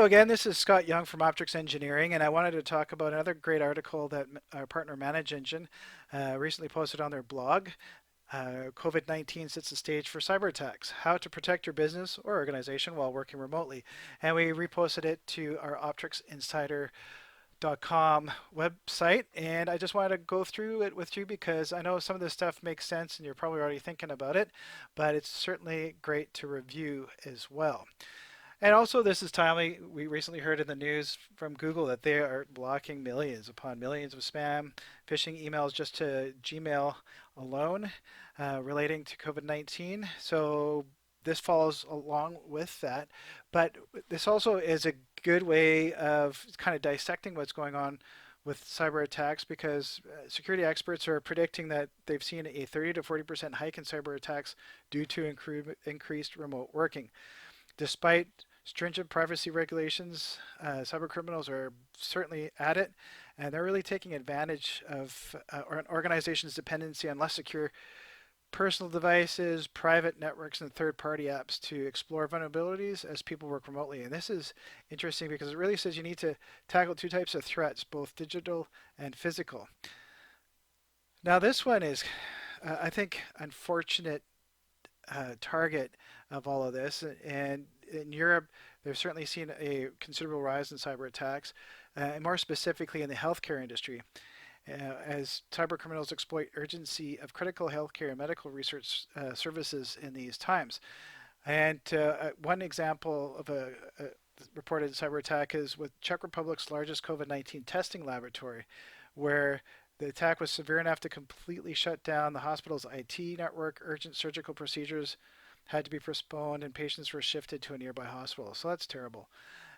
Hello again, this is Scott Young from Optrics Engineering, and I wanted to talk about another great article that our partner Manage Engine recently posted on their blog. COVID-19 sets the stage for cyber attacks, how to protect your business or organization while working remotely. And we reposted it to our optricsinsider.com website, and I just wanted to go through it with you because I know some of this stuff makes sense and you're probably already thinking about it, but it's certainly great to review as well. And also, this is timely. We recently heard in the news from Google that they are blocking millions upon millions of spam, phishing emails just to Gmail alone relating to COVID-19. So this follows along with that. But this also is a good way of kind of dissecting what's going on with cyber attacks because security experts are predicting that they've seen a 30 to 40% hike in cyber attacks due to increased remote working. Despite stringent privacy regulations, cyber criminals are certainly at it, and they're really taking advantage of an organization's dependency on less secure personal devices, private networks, and third-party apps to explore vulnerabilities as people work remotely. And this is interesting because it really says you need to tackle two types of threats, both digital and physical. Now, this one is, I think, unfortunate target of all of this. And in Europe, they've certainly seen a considerable rise in cyber attacks, and more specifically in the healthcare industry, as cyber criminals exploit urgency of critical healthcare and medical research services in these times. And one example of a reported cyber attack is with Czech Republic's largest COVID-19 testing laboratory, where the attack was severe enough to completely shut down the hospital's IT network. Urgent surgical procedures had to be postponed and patients were shifted to a nearby hospital. So that's terrible.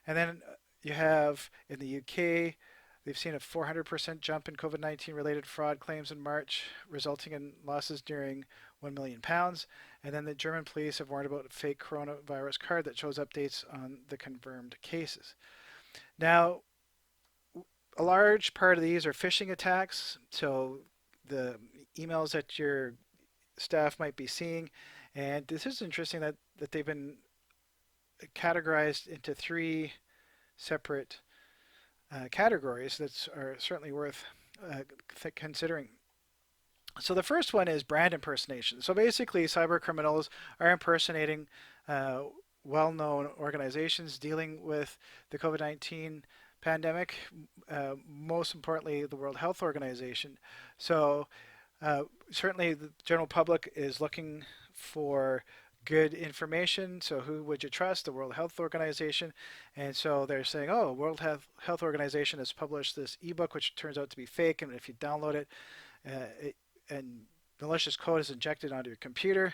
And then you have in the UK, they've seen a 400% jump in COVID-19 related fraud claims in March, resulting in losses nearing £1 million. And then the German police have warned about a fake coronavirus card that shows updates on the confirmed cases. Now, a large part of these are phishing attacks. So the emails that your staff might be seeing. And this is interesting that they've been categorized into three separate categories that are certainly worth considering. So the first one is brand impersonation. So basically, cyber criminals are impersonating well-known organizations dealing with the COVID-19 pandemic, most importantly, the World Health Organization. So certainly the general public is looking for good information. So who would you trust? The World Health Organization. And so they're saying, oh, World Health Organization has published this ebook, which turns out to be fake. And if you download it, and malicious code is injected onto your computer,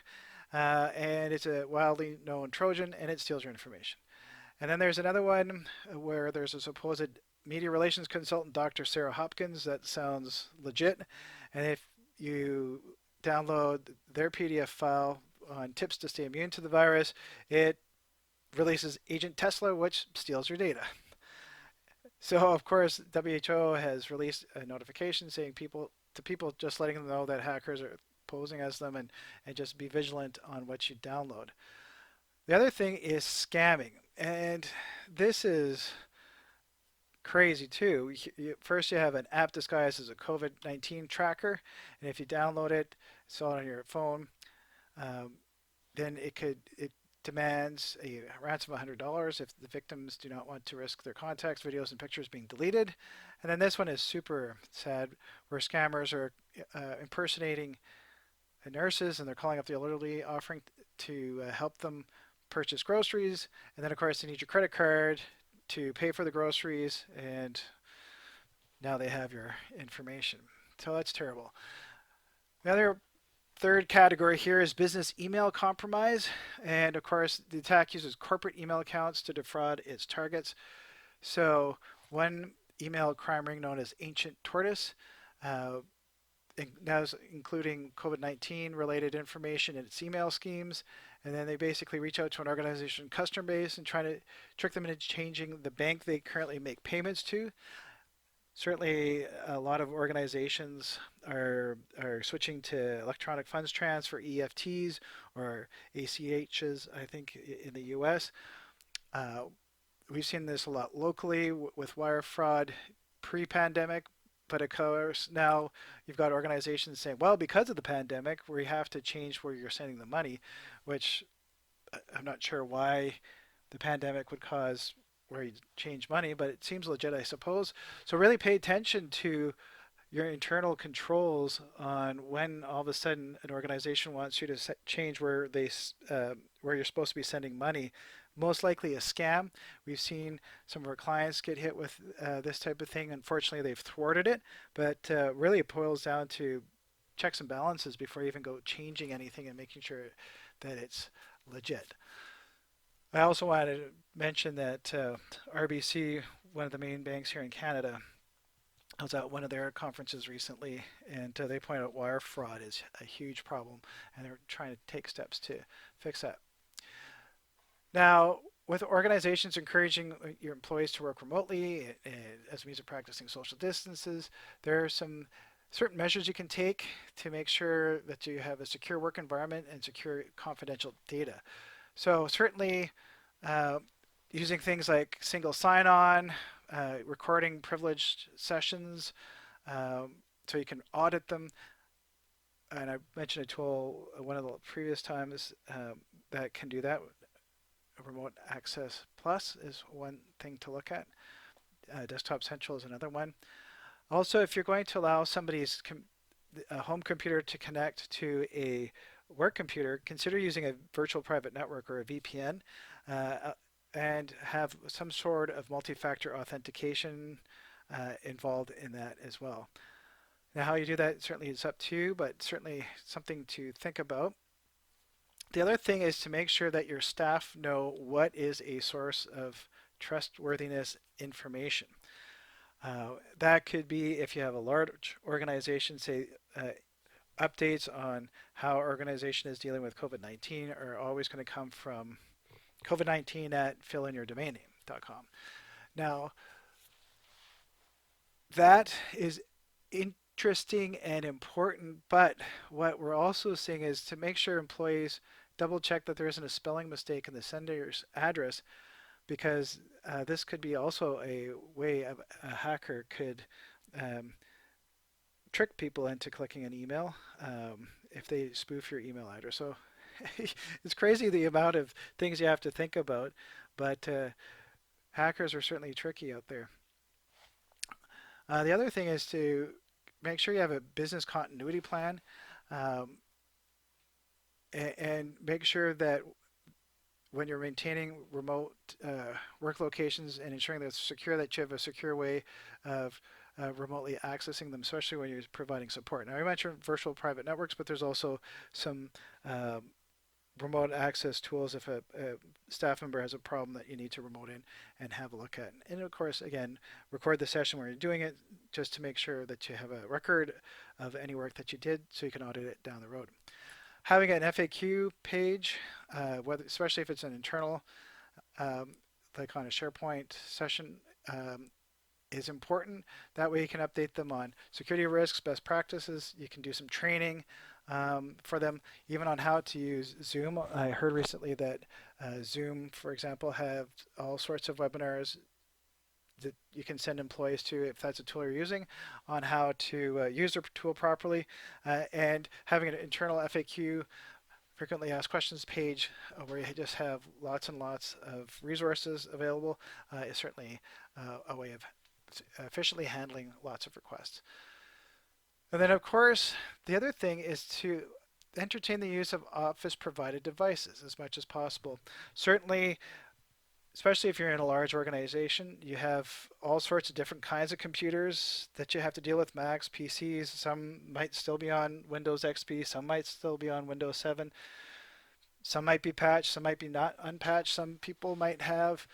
and it's a widely known Trojan, and it steals your information. And then there's another one where there's a supposed media relations consultant, Dr. Sarah Hopkins. That sounds legit. And if you download their PDF file on tips to stay immune to the virus, it releases Agent Tesla, which steals your data. So, of course, WHO has released a notification saying people just letting them know that hackers are posing as them and just be vigilant on what you download. The other thing is scamming. And this is crazy too. First, you have an app disguised as a COVID-19 tracker, and if you download it, install it on your phone, then it demands a ransom of $100 if the victims do not want to risk their contacts, videos, and pictures being deleted. And then this one is super sad, where scammers are impersonating nurses, and they're calling up the elderly, offering to help them purchase groceries, and then of course they need your credit card to pay for the groceries, and now they have your information. So that's terrible. The other third category here is business email compromise, and of course the attack uses corporate email accounts to defraud its targets. So one email crime ring known as Ancient Tortoise now including COVID-19 related information in its email schemes. And then they basically reach out to an organization customer base and try to trick them into changing the bank they currently make payments to. Certainly, a lot of organizations are switching to electronic funds transfer, EFTs, or ACHs, I think, in the US. We've seen this a lot locally with wire fraud pre-pandemic, but of course now you've got organizations saying, well, because of the pandemic, we have to change where you're sending the money, which I'm not sure why the pandemic would cause where you change money, but it seems legit, I suppose. So really pay attention to your internal controls on when all of a sudden an organization wants you to change where you're supposed to be sending money. Most likely a scam. We've seen some of our clients get hit with this type of thing. Unfortunately, they've thwarted it, but really it boils down to checks and balances before you even go changing anything and making sure that it's legit. I also wanted to mention that RBC, one of the main banks here in Canada, I was at one of their conferences recently, and they pointed out wire fraud is a huge problem, and they're trying to take steps to fix that. Now, with organizations encouraging your employees to work remotely as a means of practicing social distances, there are some certain measures you can take to make sure that you have a secure work environment and secure confidential data. So certainly uh, using things like single sign-on, recording privileged sessions so you can audit them. And I mentioned a tool one of the previous times that can do that. Remote Access Plus is one thing to look at. Desktop Central is another one. Also, if you're going to allow somebody's home computer to connect to a work computer, consider using a virtual private network or a VPN and have some sort of multi-factor authentication involved in that as well. Now, how you do that certainly is up to you, but certainly something to think about. The other thing is to make sure that your staff know what is a source of trustworthiness information. That could be if you have a large organization, say updates on how our organization is dealing with COVID-19 are always going to come from COVID-19 at fillinyourdomainname.com. Now, that is interesting and important, but what we're also seeing is to make sure employees double check that there isn't a spelling mistake in the sender's address, because this could be also a way a hacker could trick people into clicking an email if they spoof your email address. So it's crazy the amount of things you have to think about, but hackers are certainly tricky out there. The other thing is to make sure you have a business continuity plan and make sure that when you're maintaining remote work locations and ensuring that it's secure, that you have a secure way of remotely accessing them, especially when you're providing support. Now, I mentioned virtual private networks, but there's also some remote access tools if a staff member has a problem that you need to remote in and have a look at. And of course, again, record the session where you're doing it just to make sure that you have a record of any work that you did so you can audit it down the road. Having an FAQ page, especially if it's an internal, like on a SharePoint session, is important. That way you can update them on security risks, best practices. You can do some training for them, even on how to use Zoom. I heard recently that Zoom, for example, have all sorts of webinars that you can send employees to, if that's a tool you're using, on how to use the tool properly, and having an internal FAQ, frequently asked questions page, where you just have lots and lots of resources available, is certainly a way of efficiently handling lots of requests. And then, of course, the other thing is to entertain the use of office provided devices as much as possible. Certainly, especially if you're in a large organization, you have all sorts of different kinds of computers that you have to deal with: Macs, PCs. Some might still be on Windows XP, some might still be on Windows 7. Some might be patched, some might be not unpatched. Some people might have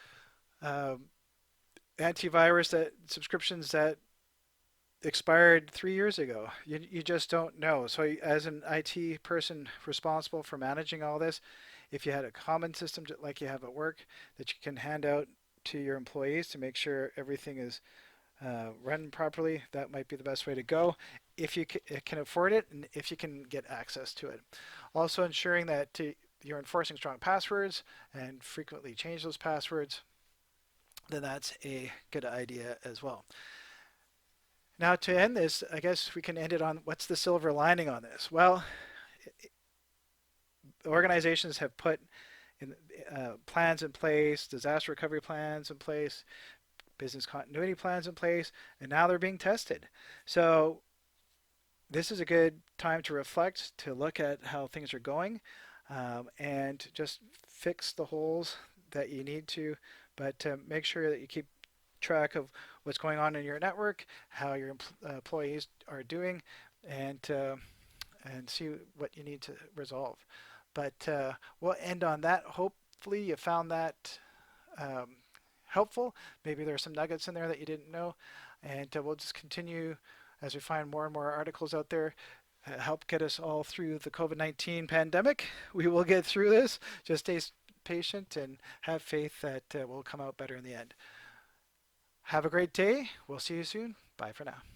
antivirus subscriptions that expired 3 years ago. You just don't know. So as an IT person responsible for managing all this, if you had a common system like you have at work that you can hand out to your employees to make sure everything is run properly, that might be the best way to go if you can afford it and if you can get access to it. Also ensuring that you're enforcing strong passwords and frequently change those passwords. then that's a good idea as well. Now, to end this, I guess we can end it on what's the silver lining on this? Well, organizations have put in, plans in place, disaster recovery plans in place, business continuity plans in place, and now they're being tested. So this is a good time to reflect, to look at how things are going, and just fix the holes that you need to, but to make sure that you keep track of what's going on in your network, how your employees are doing, and see what you need to resolve. But we'll end on that. Hopefully, you found that um, helpful. Maybe there are some nuggets in there that you didn't know, and we'll just continue as we find more and more articles out there. Help get us all through the COVID-19 pandemic. We will get through this. Just stay patient and have faith that we'll come out better in the end. Have a great day. We'll see you soon. Bye for now.